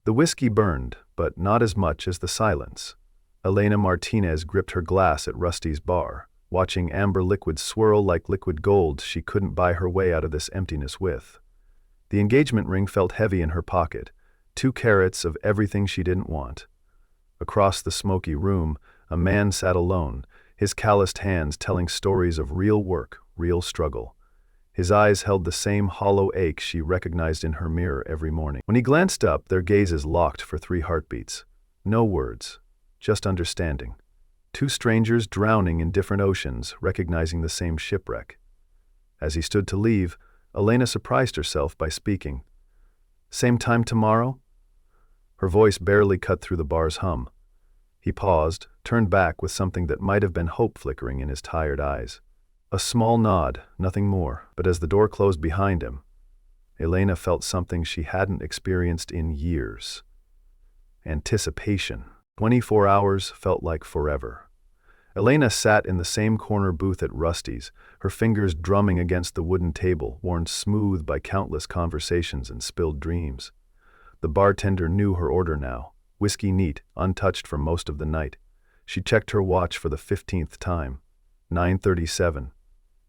The whiskey burned, but not as much as the silence. Elena Martinez gripped her glass at Rusty's bar, watching amber liquid swirl like liquid gold she couldn't buy her way out of this emptiness with. The engagement ring felt heavy in her pocket, 2 carats of everything she didn't want. Across the smoky room, a man sat alone, his calloused hands telling stories of real work, real struggle. His eyes held the same hollow ache she recognized in her mirror every morning. When he glanced up, their gazes locked for 3 heartbeats. No words, just understanding. 2 strangers drowning in different oceans, recognizing the same shipwreck. As he stood to leave, Elena surprised herself by speaking. "Same time tomorrow?" Her voice barely cut through the bar's hum. He paused, turned back with something that might have been hope flickering in his tired eyes. A small nod, nothing more, but as the door closed behind him, Elena felt something she hadn't experienced in years. Anticipation. 24 hours felt like forever. Elena sat in the same corner booth at Rusty's, her fingers drumming against the wooden table, worn smooth by countless conversations and spilled dreams. The bartender knew her order now, whiskey neat, untouched for most of the night. She checked her watch for the 15th time. 9:37.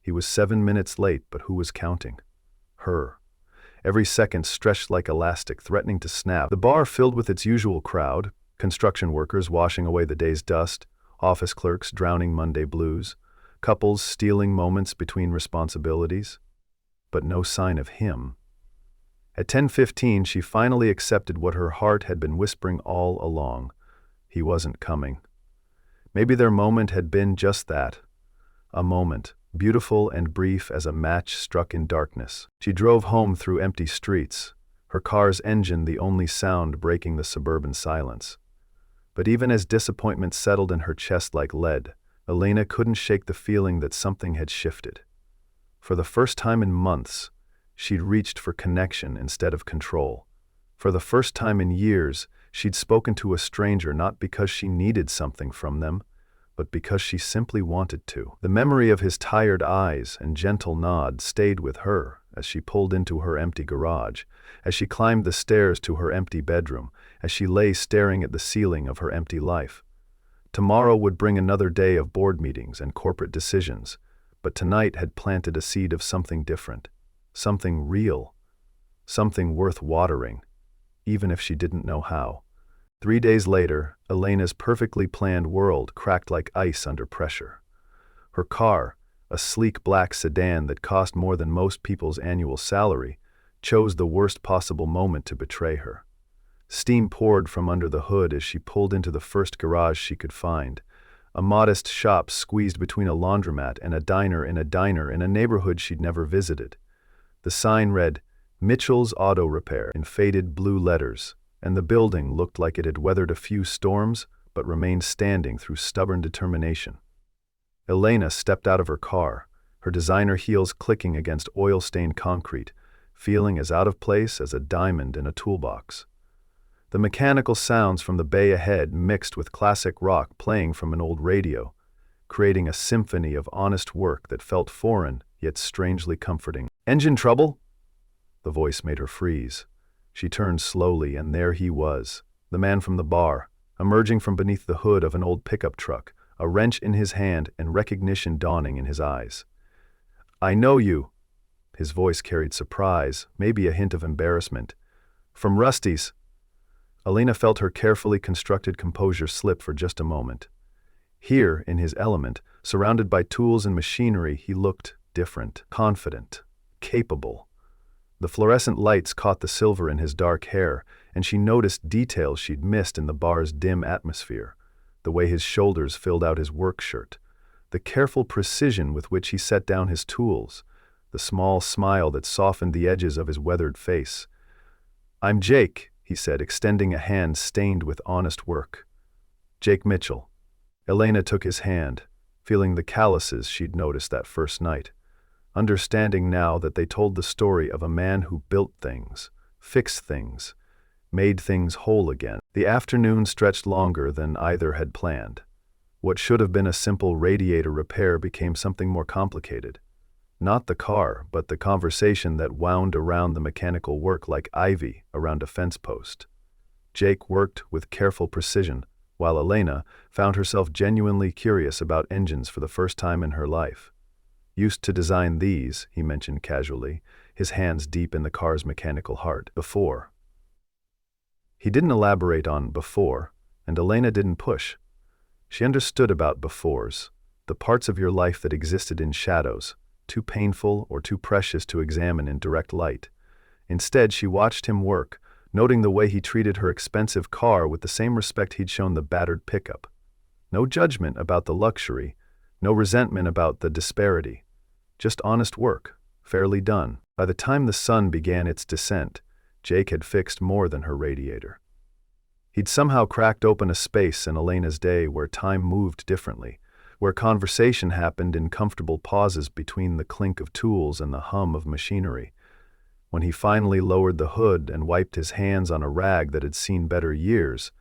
He was 7 minutes late, but who was counting? Her. Every second stretched like elastic, threatening to snap. The bar filled with its usual crowd, construction workers washing away the day's dust, office clerks drowning Monday blues, couples stealing moments between responsibilities. But no sign of him. At 10:15, she finally accepted what her heart had been whispering all along. He wasn't coming. Maybe their moment had been just that. A moment, beautiful and brief as a match struck in darkness. She drove home through empty streets, her car's engine the only sound breaking the suburban silence. But even as disappointment settled in her chest like lead, Elena couldn't shake the feeling that something had shifted. For the first time in months, she'd reached for connection instead of control. For the first time in years, she'd spoken to a stranger not because she needed something from them, but because she simply wanted to. The memory of his tired eyes and gentle nod stayed with her as she pulled into her empty garage, as she climbed the stairs to her empty bedroom, as she lay staring at the ceiling of her empty life. Tomorrow would bring another day of board meetings and corporate decisions, but tonight had planted a seed of something different, something real, something worth watering, even if she didn't know how. 3 days later, Elena's perfectly planned world cracked like ice under pressure. Her car, a sleek black sedan that cost more than most people's annual salary, chose the worst possible moment to betray her. Steam poured from under the hood as she pulled into the first garage she could find, a modest shop squeezed between a laundromat and a diner in a neighborhood she'd never visited. The sign read, "Mitchell's Auto Repair," in faded blue letters, and the building looked like it had weathered a few storms but remained standing through stubborn determination. Elena stepped out of her car, her designer heels clicking against oil-stained concrete, feeling as out of place as a diamond in a toolbox. The mechanical sounds from the bay ahead mixed with classic rock playing from an old radio, creating a symphony of honest work that felt foreign yet strangely comforting. "Engine trouble?" The voice made her freeze. She turned slowly, and there he was, the man from the bar, emerging from beneath the hood of an old pickup truck, a wrench in his hand and recognition dawning in his eyes. "I know you." His voice carried surprise, maybe a hint of embarrassment. "From Rusty's." Elena felt her carefully constructed composure slip for just a moment. Here, in his element, surrounded by tools and machinery, he looked different, confident, capable. The fluorescent lights caught the silver in his dark hair, and she noticed details she'd missed in the bar's dim atmosphere. The way his shoulders filled out his work shirt, the careful precision with which he set down his tools, the small smile that softened the edges of his weathered face. "I'm Jake," he said, extending a hand stained with honest work. "Jake Mitchell." Elena took his hand, feeling the calluses she'd noticed that first night, understanding now that they told the story of a man who built things, fixed things, made things whole again. The afternoon stretched longer than either had planned. What should have been a simple radiator repair became something more complicated. Not the car, but the conversation that wound around the mechanical work like ivy around a fence post. Jake worked with careful precision, while Elena found herself genuinely curious about engines for the first time in her life. Used to design these, he mentioned casually, his hands deep in the car's mechanical heart. Before. He didn't elaborate on before, and Elena didn't push. She understood about befores, the parts of your life that existed in shadows, too painful or too precious to examine in direct light. Instead, she watched him work, noting the way he treated her expensive car with the same respect he'd shown the battered pickup. No judgment about the luxury, no resentment about the disparity. Just honest work, fairly done. By the time the sun began its descent, Jake had fixed more than her radiator. He'd somehow cracked open a space in Elena's day where time moved differently, where conversation happened in comfortable pauses between the clink of tools and the hum of machinery. When he finally lowered the hood and wiped his hands on a rag that had seen better years,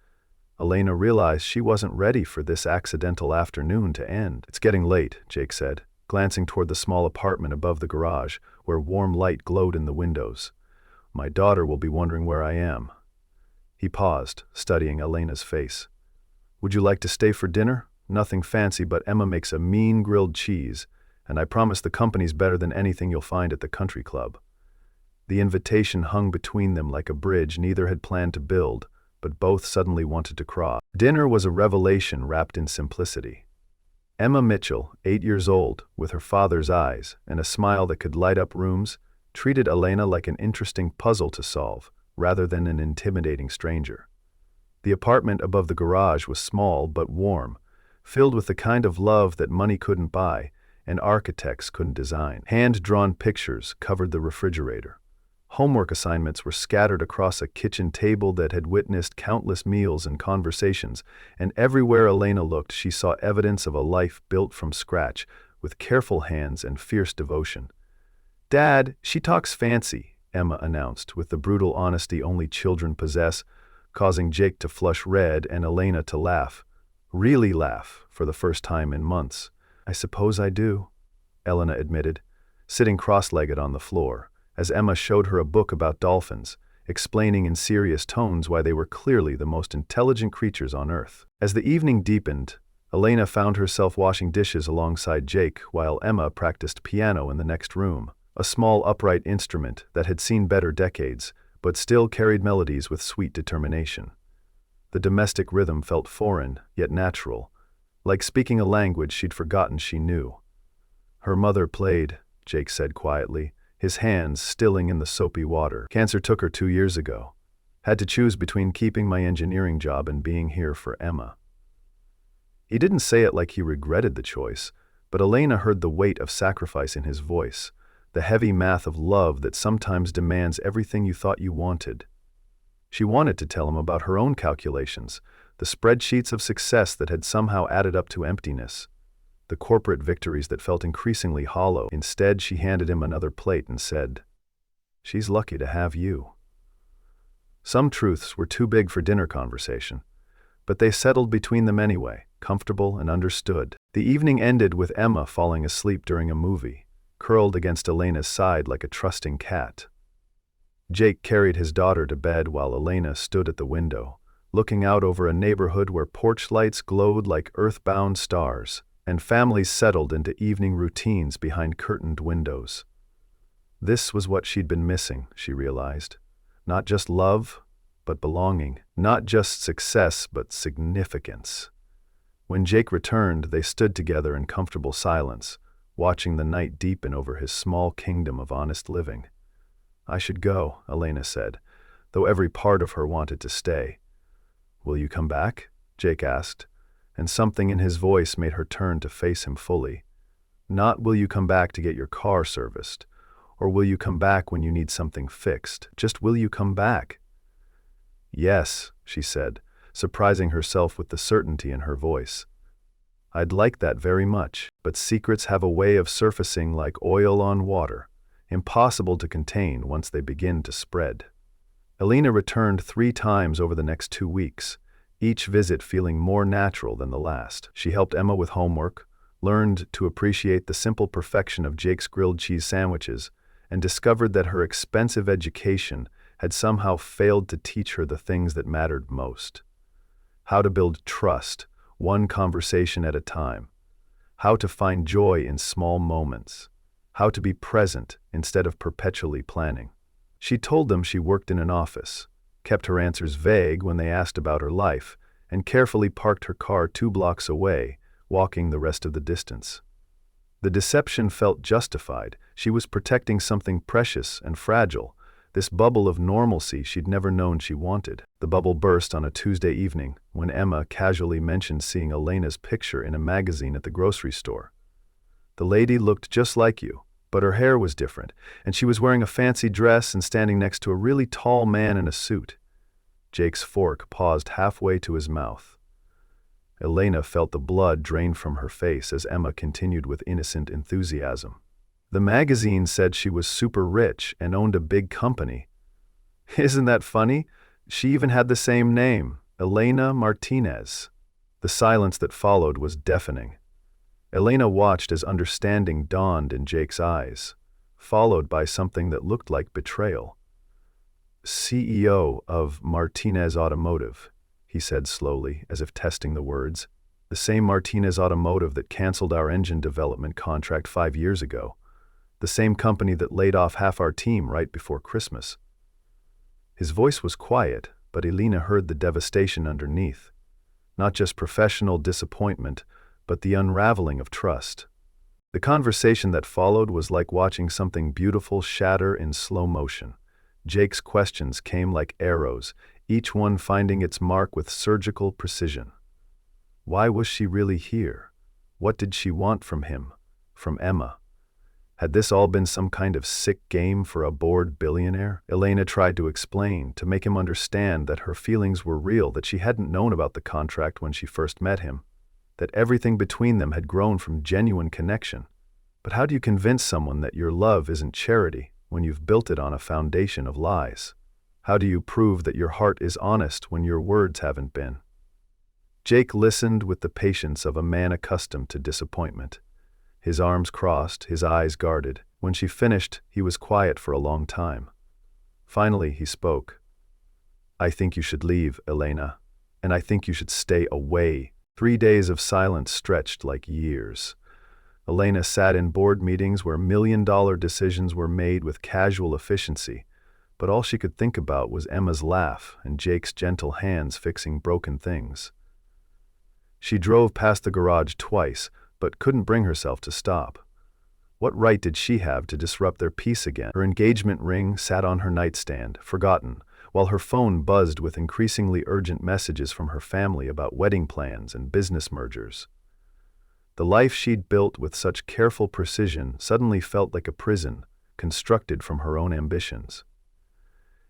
Elena realized she wasn't ready for this accidental afternoon to end. "It's getting late," Jake said, glancing toward the small apartment above the garage, where warm light glowed in the windows. "My daughter will be wondering where I am." He paused, studying Elena's face. "Would you like to stay for dinner? Nothing fancy, but Emma makes a mean grilled cheese, and I promise the company's better than anything you'll find at the country club." The invitation hung between them like a bridge neither had planned to build, but both suddenly wanted to cross. Dinner was a revelation wrapped in simplicity. Emma Mitchell, 8 years old, with her father's eyes and a smile that could light up rooms, treated Elena like an interesting puzzle to solve, rather than an intimidating stranger. The apartment above the garage was small but warm, filled with the kind of love that money couldn't buy and architects couldn't design. Hand-drawn pictures covered the refrigerator. Homework assignments were scattered across a kitchen table that had witnessed countless meals and conversations, and everywhere Elena looked she saw evidence of a life built from scratch, with careful hands and fierce devotion. "Dad, she talks fancy," Emma announced, with the brutal honesty only children possess, causing Jake to flush red and Elena to laugh. Really laugh, for the first time in months. "I suppose I do," Elena admitted, sitting cross-legged on the floor, as Emma showed her a book about dolphins, explaining in serious tones why they were clearly the most intelligent creatures on Earth. As the evening deepened, Elena found herself washing dishes alongside Jake while Emma practiced piano in the next room, a small upright instrument that had seen better decades, but still carried melodies with sweet determination. The domestic rhythm felt foreign, yet natural, like speaking a language she'd forgotten she knew. "Her mother played," Jake said quietly, his hands stilling in the soapy water. "Cancer took her 2 years ago. Had to choose between keeping my engineering job and being here for Emma." He didn't say it like he regretted the choice, but Elena heard the weight of sacrifice in his voice, the heavy math of love that sometimes demands everything you thought you wanted. She wanted to tell him about her own calculations, the spreadsheets of success that had somehow added up to emptiness, the corporate victories that felt increasingly hollow. Instead, she handed him another plate and said, "She's lucky to have you." Some truths were too big for dinner conversation, but they settled between them anyway, comfortable and understood. The evening ended with Emma falling asleep during a movie, curled against Elena's side like a trusting cat. Jake carried his daughter to bed while Elena stood at the window, looking out over a neighborhood where porch lights glowed like earthbound stars, and families settled into evening routines behind curtained windows. This was what she'd been missing, she realized. Not just love, but belonging. Not just success, but significance. When Jake returned, they stood together in comfortable silence, watching the night deepen over his small kingdom of honest living. "I should go," Elena said, though every part of her wanted to stay. "Will you come back?" Jake asked, and something in his voice made her turn to face him fully. Not will you come back to get your car serviced, or will you come back when you need something fixed? Just will you come back? "Yes," she said, surprising herself with the certainty in her voice. "I'd like that very much, but secrets have a way of surfacing like oil on water, impossible to contain once they begin to spread." Elena returned 3 times over the next 2 weeks, each visit feeling more natural than the last. She helped Emma with homework, learned to appreciate the simple perfection of Jake's grilled cheese sandwiches, and discovered that her expensive education had somehow failed to teach her the things that mattered most. How to build trust, one conversation at a time. How to find joy in small moments. How to be present instead of perpetually planning. She told them she worked in an office, kept her answers vague when they asked about her life, and carefully parked her car 2 blocks away, walking the rest of the distance. The deception felt justified. She was protecting something precious and fragile, this bubble of normalcy she'd never known she wanted. The bubble burst on a Tuesday evening when Emma casually mentioned seeing Elena's picture in a magazine at the grocery store. The lady looked just like you, but her hair was different, and she was wearing a fancy dress and standing next to a really tall man in a suit. Jake's fork paused halfway to his mouth. Elena felt the blood drain from her face as Emma continued with innocent enthusiasm. The magazine said she was super rich and owned a big company. Isn't that funny? She even had the same name, Elena Martinez. The silence that followed was deafening. Elena watched as understanding dawned in Jake's eyes, followed by something that looked like betrayal. CEO of Martinez Automotive, he said slowly, as if testing the words. The same Martinez Automotive that canceled our engine development contract 5 years ago. The same company that laid off half our team right before Christmas. His voice was quiet, but Elena heard the devastation underneath. Not just professional disappointment, but the unraveling of trust. The conversation that followed was like watching something beautiful shatter in slow motion. Jake's questions came like arrows, each one finding its mark with surgical precision. Why was she really here? What did she want from him, from Emma? Had this all been some kind of sick game for a bored billionaire? Elena tried to explain, to make him understand that her feelings were real, that she hadn't known about the contract when she first met him, that everything between them had grown from genuine connection. But how do you convince someone that your love isn't charity when you've built it on a foundation of lies? How do you prove that your heart is honest when your words haven't been? Jake listened with the patience of a man accustomed to disappointment. His arms crossed, his eyes guarded. When she finished, he was quiet for a long time. Finally, he spoke. I think you should leave, Elena, and I think you should stay away. 3 days of silence stretched like years. Elena sat in board meetings where million-dollar decisions were made with casual efficiency, but all she could think about was Emma's laugh and Jake's gentle hands fixing broken things. She drove past the garage twice, but couldn't bring herself to stop. What right did she have to disrupt their peace again? Her engagement ring sat on her nightstand, forgotten, while her phone buzzed with increasingly urgent messages from her family about wedding plans and business mergers. The life she'd built with such careful precision suddenly felt like a prison, constructed from her own ambitions.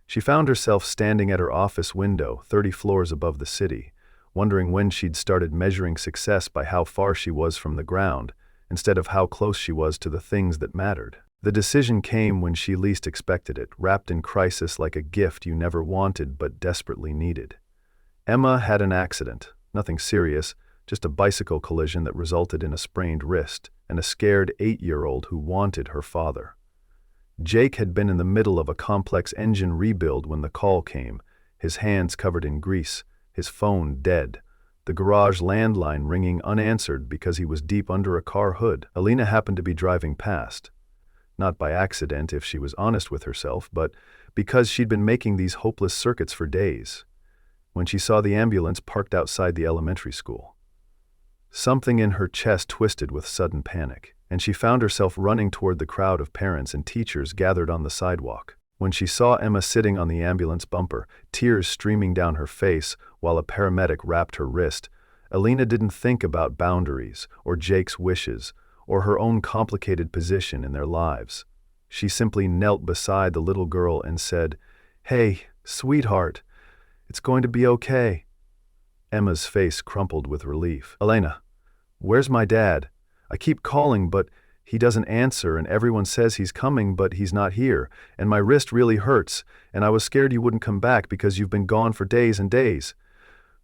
She found herself standing at her office window, 30 floors above the city, wondering when she'd started measuring success by how far she was from the ground, instead of how close she was to the things that mattered. The decision came when she least expected it, wrapped in crisis like a gift you never wanted but desperately needed. Emma had an accident, nothing serious, just a bicycle collision that resulted in a sprained wrist and a scared 8-year-old who wanted her father. Jake had been in the middle of a complex engine rebuild when the call came, his hands covered in grease, his phone dead, the garage landline ringing unanswered because he was deep under a car hood. Elena happened to be driving past. Not by accident, if she was honest with herself, but because she'd been making these hopeless circuits for days, when she saw the ambulance parked outside the elementary school. Something in her chest twisted with sudden panic, and she found herself running toward the crowd of parents and teachers gathered on the sidewalk. When she saw Emma sitting on the ambulance bumper, tears streaming down her face while a paramedic wrapped her wrist, Elena didn't think about boundaries or Jake's wishes or her own complicated position in their lives. She simply knelt beside the little girl and said, "Hey, sweetheart, it's going to be okay." Emma's face crumpled with relief. "Elena, where's my dad? I keep calling, but he doesn't answer, and everyone says he's coming, but he's not here, and my wrist really hurts, and I was scared you wouldn't come back because you've been gone for days and days."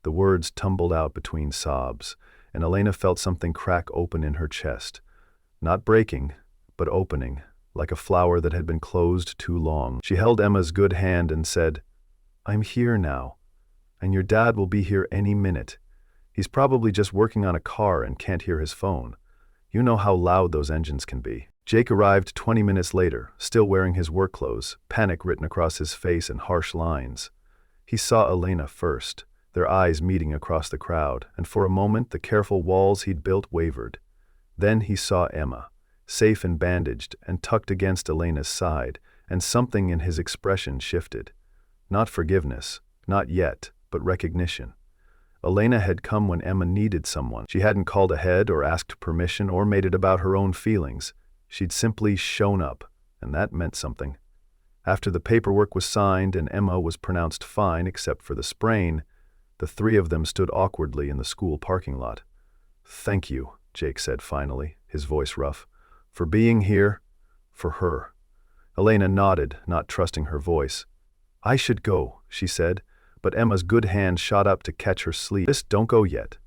The words tumbled out between sobs, and Elena felt something crack open in her chest. Not breaking, but opening, like a flower that had been closed too long. She held Emma's good hand and said, "I'm here now, and your dad will be here any minute. He's probably just working on a car and can't hear his phone. You know how loud those engines can be." Jake arrived 20 minutes later, still wearing his work clothes, panic written across his face in harsh lines. He saw Elena first, their eyes meeting across the crowd, and for a moment the careful walls he'd built wavered. Then he saw Emma, safe and bandaged and tucked against Elena's side, and something in his expression shifted. Not forgiveness, not yet, but recognition. Elena had come when Emma needed someone. She hadn't called ahead or asked permission or made it about her own feelings. She'd simply shown up, and that meant something. After the paperwork was signed and Emma was pronounced fine except for the sprain, the three of them stood awkwardly in the school parking lot. "Thank you," Jake said finally, his voice rough, "for being here, for her." Elena nodded, not trusting her voice. "I should go," she said, but Emma's good hand shot up to catch her sleeve. "Don't go yet.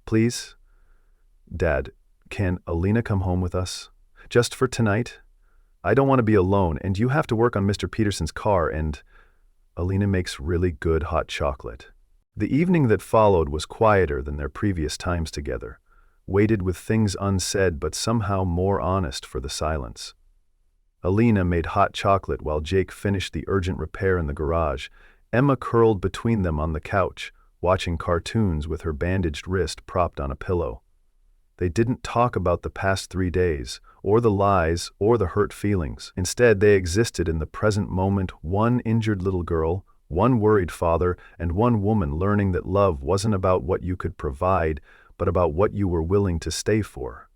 Please? Dad, can Elena come home with us? Just for tonight? I don't want to be alone, and you have to work on Mr. Peterson's car, and Elena makes really good hot chocolate." The evening that followed was quieter than their previous times together, weighted with things unsaid but somehow more honest for the silence. Elena made hot chocolate while Jake finished the urgent repair in the garage. Emma curled between them on the couch, watching cartoons with her bandaged wrist propped on a pillow. They didn't talk about the past 3 days, or the lies, or the hurt feelings. Instead, they existed in the present moment, one injured little girl, one worried father, and one woman learning that love wasn't about what you could provide, but about what you were willing to stay for.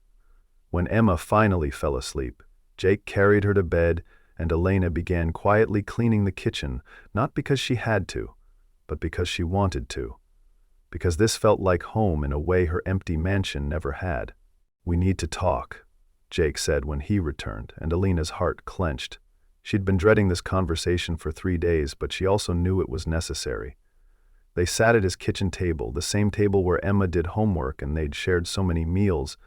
When Emma finally fell asleep, Jake carried her to bed, and Elena began quietly cleaning the kitchen, not because she had to, but because she wanted to. Because this felt like home in a way her empty mansion never had. "We need to talk," Jake said when he returned, and Elena's heart clenched. She'd been dreading this conversation for 3 days, but she also knew it was necessary. They sat at his kitchen table, the same table where Emma did homework and they'd shared so many meals,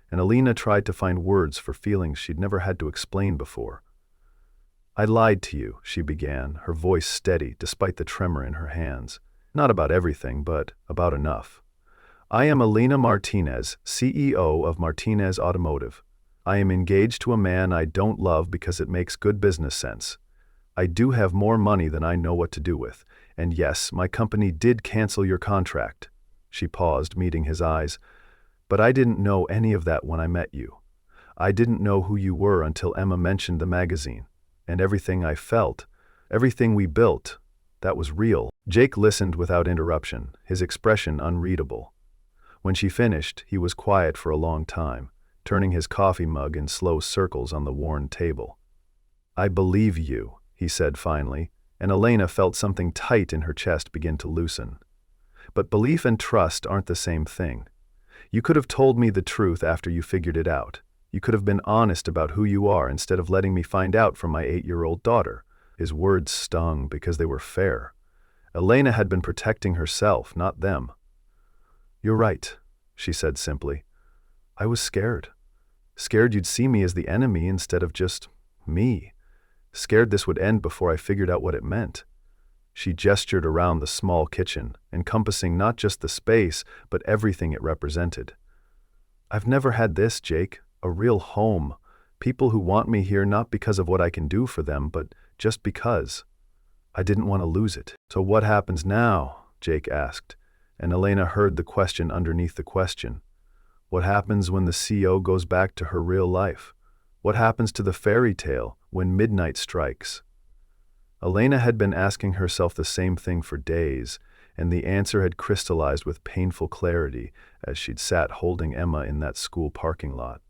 and Elena tried to find words for feelings she'd never had to explain before. "I lied to you," she began, her voice steady despite the tremor in her hands. "Not about everything, but about enough. I am Elena Martinez, CEO of Martinez Automotive. I am engaged to a man I don't love because it makes good business sense. I do have more money than I know what to do with, and yes, my company did cancel your contract." She paused, meeting his eyes. "But I didn't know any of that when I met you. I didn't know who you were until Emma mentioned the magazine. And everything I felt, everything we built, that was real." Jake listened without interruption, his expression unreadable. When she finished, he was quiet for a long time, turning his coffee mug in slow circles on the worn table. "I believe you," he said finally, and Elena felt something tight in her chest begin to loosen. "But belief and trust aren't the same thing. You could have told me the truth after you figured it out. You could have been honest about who you are instead of letting me find out from my 8-year-old daughter." His words stung because they were fair. Elena had been protecting herself, not them. "You're right," she said simply. "I was scared. Scared you'd see me as the enemy instead of just me. Scared this would end before I figured out what it meant." She gestured around the small kitchen, encompassing not just the space, but everything it represented. "I've never had this, Jake, a real home. People who want me here not because of what I can do for them, but just because. I didn't want to lose it." "So what happens now?" Jake asked, and Elena heard the question underneath the question. What happens when the CO goes back to her real life? What happens to the fairy tale when midnight strikes? Elena had been asking herself the same thing for days, and the answer had crystallized with painful clarity as she'd sat holding Emma in that school parking lot.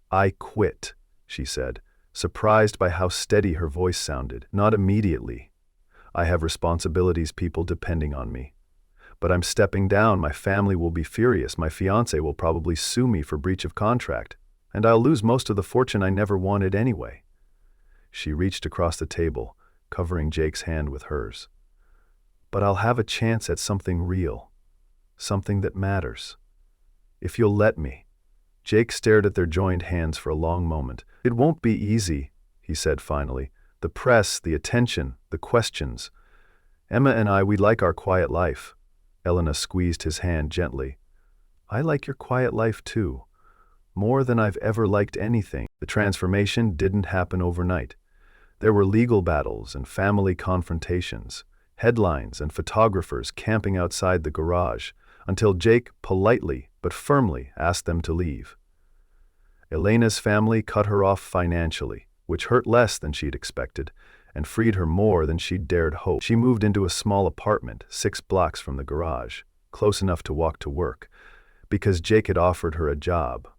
"I quit," she said, surprised by how steady her voice sounded. "Not immediately. I have responsibilities, people depending on me. But I'm stepping down. My family will be furious. My fiancé will probably sue me for breach of contract, and I'll lose most of the fortune I never wanted anyway." She reached across the table, covering Jake's hand with hers. "But I'll have a chance at something real, something that matters. If you'll let me, Jake stared at their joined hands for a long moment. "It won't be easy," he said finally. "The press, the attention, the questions. Emma and I, we like our quiet life." Elena squeezed his hand gently. "I like your quiet life too. More than I've ever liked anything." The transformation didn't happen overnight. There were legal battles and family confrontations, headlines and photographers camping outside the garage, until Jake politely but firmly asked them to leave. Elena's family cut her off financially, which hurt less than she'd expected, and freed her more than she'd dared hope. She moved into a small apartment 6 blocks from the garage, close enough to walk to work, because Jake had offered her a job,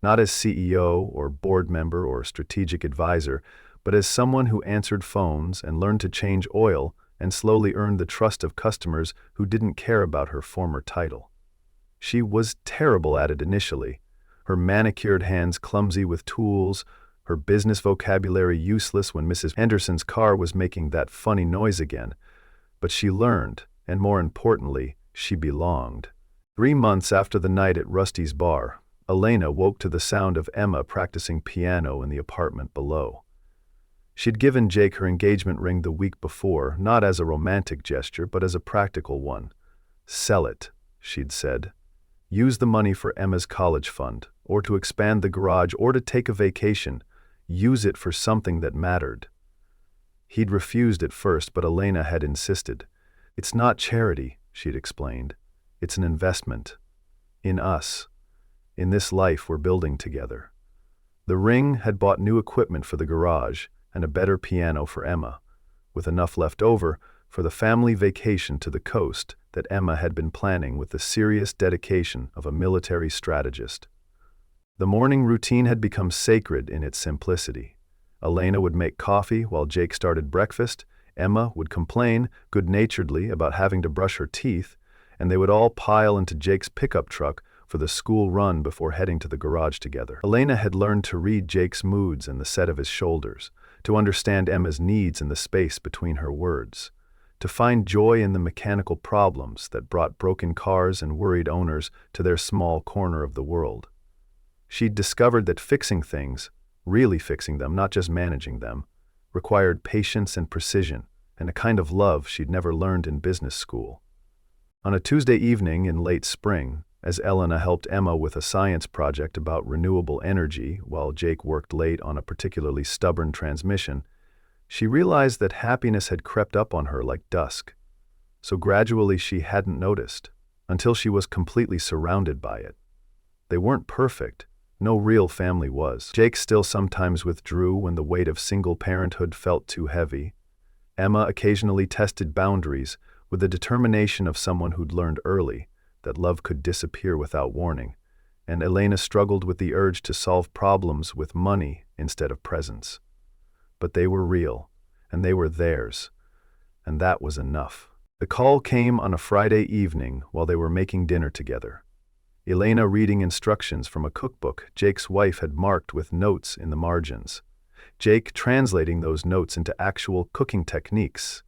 not as CEO or board member or strategic advisor, but as someone who answered phones and learned to change oil and slowly earned the trust of customers who didn't care about her former title. She was terrible at it initially, her manicured hands clumsy with tools, her business vocabulary useless when Mrs. Henderson's car was making that funny noise again. But she learned, and more importantly, she belonged. 3 months after the night at Rusty's bar, Elena woke to the sound of Emma practicing piano in the apartment below. She'd given Jake her engagement ring the week before, not as a romantic gesture, but as a practical one. "Sell it," she'd said. "Use the money for Emma's college fund, or to expand the garage, or to take a vacation. Use it for something that mattered." He'd refused at first, but Elena had insisted. "It's not charity," she'd explained. "It's an investment. In us. In this life we're building together." The ring had bought new equipment for the garage and a better piano for Emma, with enough left over for the family vacation to the coast that Emma had been planning with the serious dedication of a military strategist. The morning routine had become sacred in its simplicity. Elena would make coffee while Jake started breakfast, Emma would complain good-naturedly about having to brush her teeth, and they would all pile into Jake's pickup truck for the school run before heading to the garage together. Elena had learned to read Jake's moods and the set of his shoulders, to understand Emma's needs in the space between her words, to find joy in the mechanical problems that brought broken cars and worried owners to their small corner of the world. She'd discovered that fixing things, really fixing them, not just managing them, required patience and precision, and a kind of love she'd never learned in business school. On a Tuesday evening in late spring, as Elena helped Emma with a science project about renewable energy while Jake worked late on a particularly stubborn transmission, she realized that happiness had crept up on her like dusk. So gradually she hadn't noticed, until she was completely surrounded by it. They weren't perfect. No real family was. Jake still sometimes withdrew when the weight of single parenthood felt too heavy. Emma occasionally tested boundaries with the determination of someone who'd learned early that love could disappear without warning, and Elena struggled with the urge to solve problems with money instead of presence. But they were real, and they were theirs, and that was enough. The call came on a Friday evening while they were making dinner together. Elena reading instructions from a cookbook Jake's wife had marked with notes in the margins. Jake translating those notes into actual cooking techniques.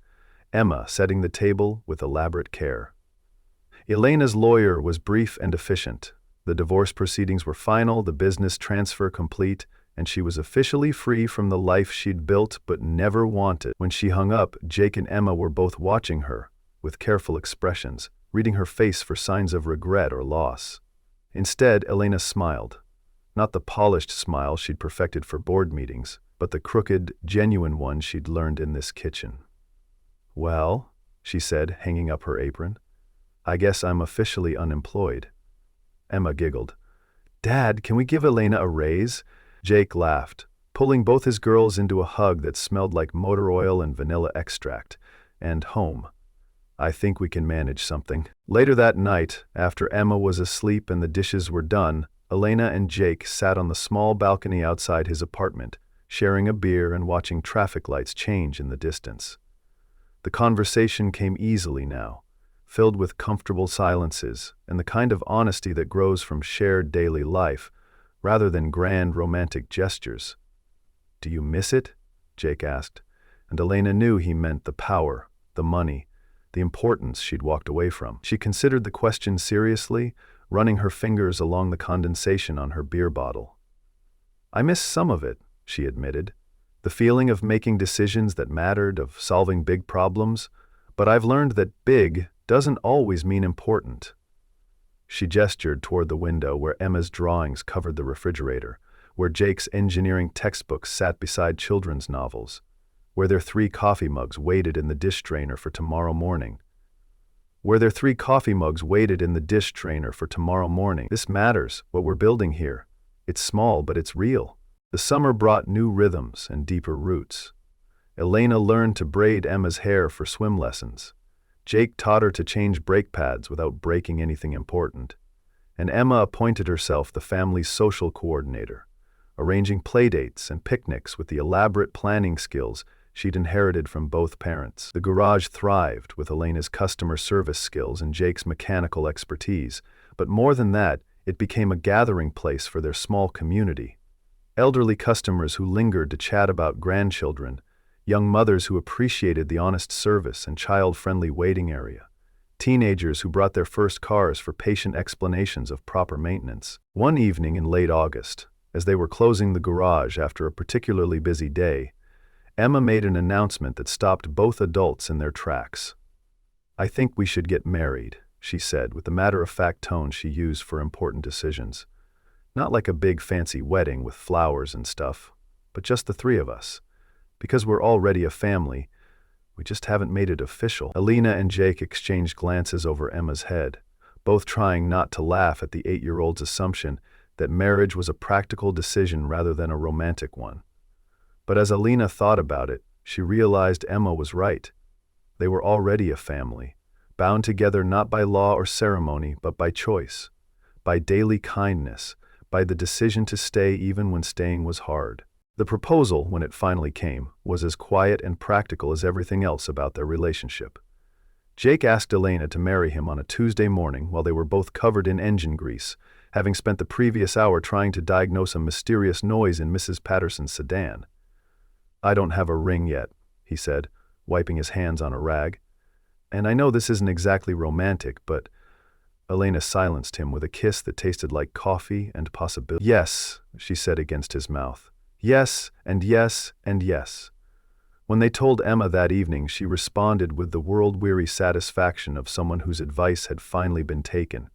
Emma setting the table with elaborate care. Elena's lawyer was brief and efficient. The divorce proceedings were final, the business transfer complete, and she was officially free from the life she'd built but never wanted. When she hung up, Jake and Emma were both watching her, with careful expressions, reading her face for signs of regret or loss. Instead, Elena smiled. Not the polished smile she'd perfected for board meetings, but the crooked, genuine one she'd learned in this kitchen. "Well," she said, hanging up her apron, "I guess I'm officially unemployed." Emma giggled. "Dad, can we give Elena a raise?" Jake laughed, pulling both his girls into a hug that smelled like motor oil and vanilla extract, and home. "I think we can manage something." Later that night, after Emma was asleep and the dishes were done, Elena and Jake sat on the small balcony outside his apartment, sharing a beer and watching traffic lights change in the distance. The conversation came easily now, filled with comfortable silences and the kind of honesty that grows from shared daily life, rather than grand romantic gestures. "Do you miss it?" Jake asked, and Elena knew he meant the power, the money, the importance she'd walked away from. She considered the question seriously, running her fingers along the condensation on her beer bottle. "I miss some of it," she admitted. "The feeling of making decisions that mattered, of solving big problems, but I've learned that big doesn't always mean important." She gestured toward the window where Emma's drawings covered the refrigerator, where Jake's engineering textbooks sat beside children's novels, where their 3 coffee mugs waited in the dish drainer for tomorrow morning. This matters, what we're building here. It's small, but it's real. The summer brought new rhythms and deeper roots. Elena learned to braid Emma's hair for swim lessons. Jake taught her to change brake pads without breaking anything important. And Emma appointed herself the family's social coordinator, arranging playdates and picnics with the elaborate planning skills she'd inherited from both parents. The garage thrived with Elena's customer service skills and Jake's mechanical expertise, but more than that, it became a gathering place for their small community. Elderly customers who lingered to chat about grandchildren, young mothers who appreciated the honest service and child-friendly waiting area, teenagers who brought their first cars for patient explanations of proper maintenance. One evening in late August, as they were closing the garage after a particularly busy day, Emma made an announcement that stopped both adults in their tracks. "I think we should get married," she said with the matter-of-fact tone she used for important decisions. "Not like a big fancy wedding with flowers and stuff, but just the 3 of us. Because we're already a family, we just haven't made it official." Elena and Jake exchanged glances over Emma's head, both trying not to laugh at the 8-year-old's assumption that marriage was a practical decision rather than a romantic one. But as Elena thought about it, she realized Emma was right. They were already a family, bound together not by law or ceremony, but by choice, by daily kindness, by the decision to stay even when staying was hard. The proposal, when it finally came, was as quiet and practical as everything else about their relationship. Jake asked Elena to marry him on a Tuesday morning while they were both covered in engine grease, having spent the previous hour trying to diagnose a mysterious noise in Mrs. Patterson's sedan. "I don't have a ring yet," he said, wiping his hands on a rag. "And I know this isn't exactly romantic, but—" Elena silenced him with a kiss that tasted like coffee and possibility. "Yes," she said against his mouth. "Yes, and yes, and yes." When they told Emma that evening, she responded with the world-weary satisfaction of someone whose advice had finally been taken.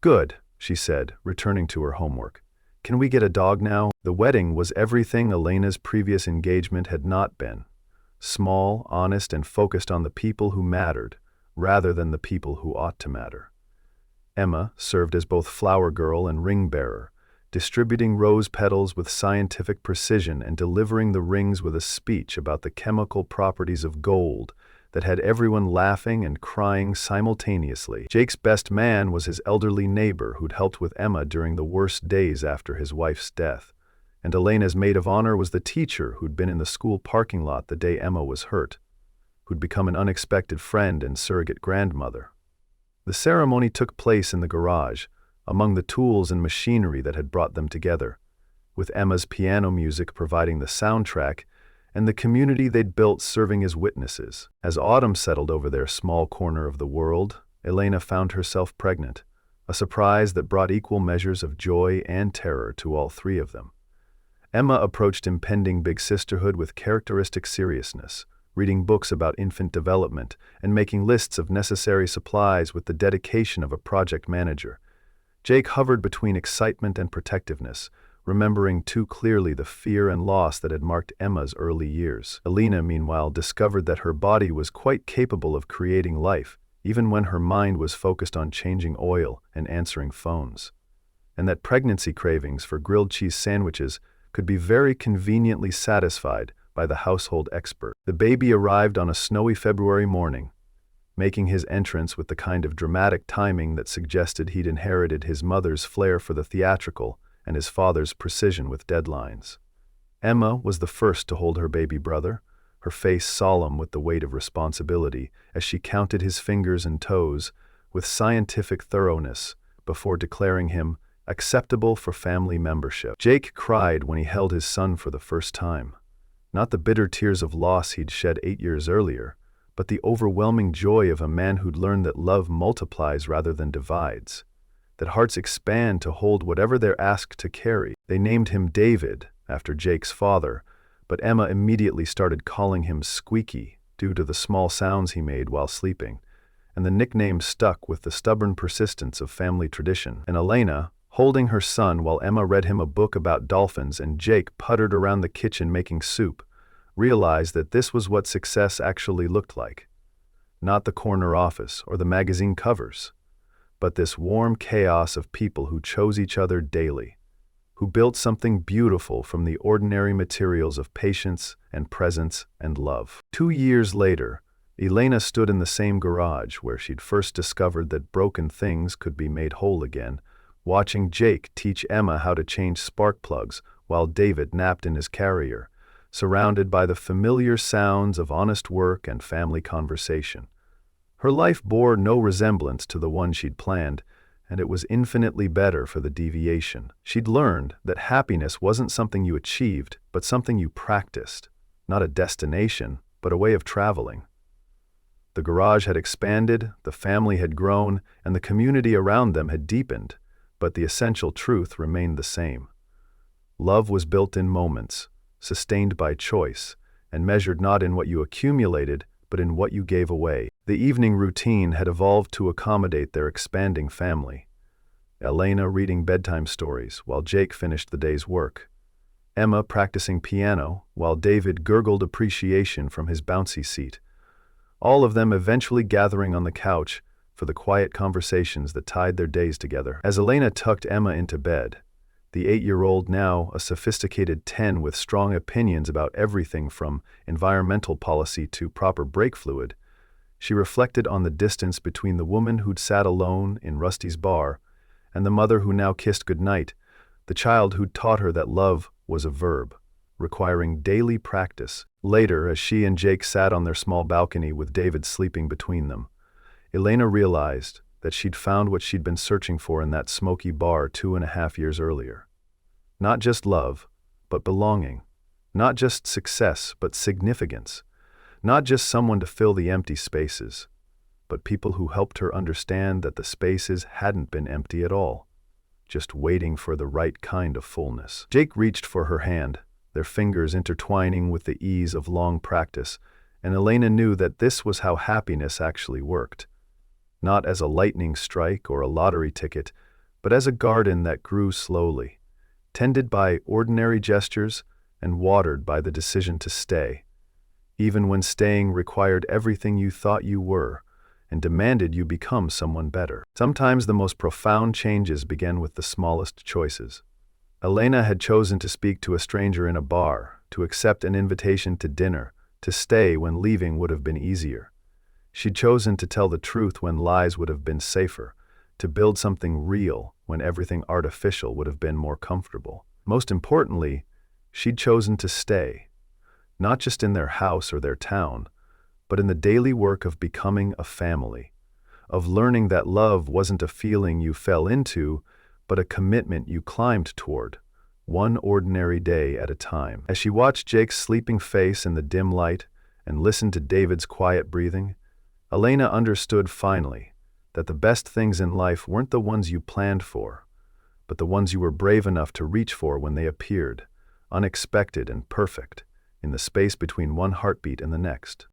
"Good," she said, returning to her homework. "Can we get a dog now?" The wedding was everything Elena's previous engagement had not been. Small, honest, and focused on the people who mattered, rather than the people who ought to matter. Emma served as both flower girl and ring bearer, distributing rose petals with scientific precision and delivering the rings with a speech about the chemical properties of gold that had everyone laughing and crying simultaneously. Jake's best man was his elderly neighbor who'd helped with Emma during the worst days after his wife's death, and Elena's maid of honor was the teacher who'd been in the school parking lot the day Emma was hurt, who'd become an unexpected friend and surrogate grandmother. The ceremony took place in the garage, among the tools and machinery that had brought them together, with Emma's piano music providing the soundtrack and the community they'd built serving as witnesses. As autumn settled over their small corner of the world, Elena found herself pregnant, a surprise that brought equal measures of joy and terror to all 3 of them. Emma approached impending big sisterhood with characteristic seriousness, reading books about infant development and making lists of necessary supplies with the dedication of a project manager. Jake hovered between excitement and protectiveness, remembering too clearly the fear and loss that had marked Emma's early years. Elena, meanwhile, discovered that her body was quite capable of creating life, even when her mind was focused on changing oil and answering phones, and that pregnancy cravings for grilled cheese sandwiches could be very conveniently satisfied by the household expert. The baby arrived on a snowy February morning, making his entrance with the kind of dramatic timing that suggested he'd inherited his mother's flair for the theatrical and his father's precision with deadlines. Emma was the first to hold her baby brother, her face solemn with the weight of responsibility as she counted his fingers and toes with scientific thoroughness before declaring him acceptable for family membership. Jake cried when he held his son for the first time. Not the bitter tears of loss he'd shed 8 years earlier, but the overwhelming joy of a man who'd learned that love multiplies rather than divides. that hearts expand to hold whatever they're asked to carry. They named him David, after Jake's father, but Emma immediately started calling him Squeaky due to the small sounds he made while sleeping, and the nickname stuck with the stubborn persistence of family tradition. And Elena, holding her son while Emma read him a book about dolphins and Jake puttered around the kitchen making soup, realized that this was what success actually looked like. Not the corner office or the magazine covers, but this warm chaos of people who chose each other daily, who built something beautiful from the ordinary materials of patience and presence and love. 2 years later, Elena stood in the same garage where she'd first discovered that broken things could be made whole again, watching Jake teach Emma how to change spark plugs while David napped in his carrier, surrounded by the familiar sounds of honest work and family conversation. Her life bore no resemblance to the one she'd planned, and it was infinitely better for the deviation. She'd learned that happiness wasn't something you achieved, but something you practiced, not a destination, but a way of traveling. The garage had expanded, the family had grown, and the community around them had deepened, but the essential truth remained the same. Love was built in moments, sustained by choice, and measured not in what you accumulated, but in what you gave away. The evening routine had evolved to accommodate their expanding family. Elena reading bedtime stories while Jake finished the day's work. Emma practicing piano while David gurgled appreciation from his bouncy seat. All of them eventually gathering on the couch for the quiet conversations that tied their days together. As Elena tucked Emma into bed, the 8-year-old now a sophisticated 10 with strong opinions about everything from environmental policy to proper brake fluid, she reflected on the distance between the woman who'd sat alone in Rusty's bar and the mother who now kissed goodnight, the child who'd taught her that love was a verb, requiring daily practice. Later, as she and Jake sat on their small balcony with David sleeping between them, Elena realized that she'd found what she'd been searching for in that smoky bar 2.5 years earlier. Not just love, but belonging. Not just success, but significance. Not just someone to fill the empty spaces, but people who helped her understand that the spaces hadn't been empty at all, just waiting for the right kind of fullness. Jake reached for her hand, their fingers intertwining with the ease of long practice, and Elena knew that this was how happiness actually worked. Not as a lightning strike or a lottery ticket, but as a garden that grew slowly, tended by ordinary gestures and watered by the decision to stay, even when staying required everything you thought you were and demanded you become someone better. Sometimes the most profound changes begin with the smallest choices. Elena had chosen to speak to a stranger in a bar, to accept an invitation to dinner, to stay when leaving would have been easier. She'd chosen to tell the truth when lies would have been safer, to build something real when everything artificial would have been more comfortable. Most importantly, she'd chosen to stay, not just in their house or their town, but in the daily work of becoming a family, of learning that love wasn't a feeling you fell into, but a commitment you climbed toward, one ordinary day at a time. As she watched Jake's sleeping face in the dim light and listened to David's quiet breathing, Elena understood finally that the best things in life weren't the ones you planned for, but the ones you were brave enough to reach for when they appeared, unexpected and perfect, in the space between one heartbeat and the next.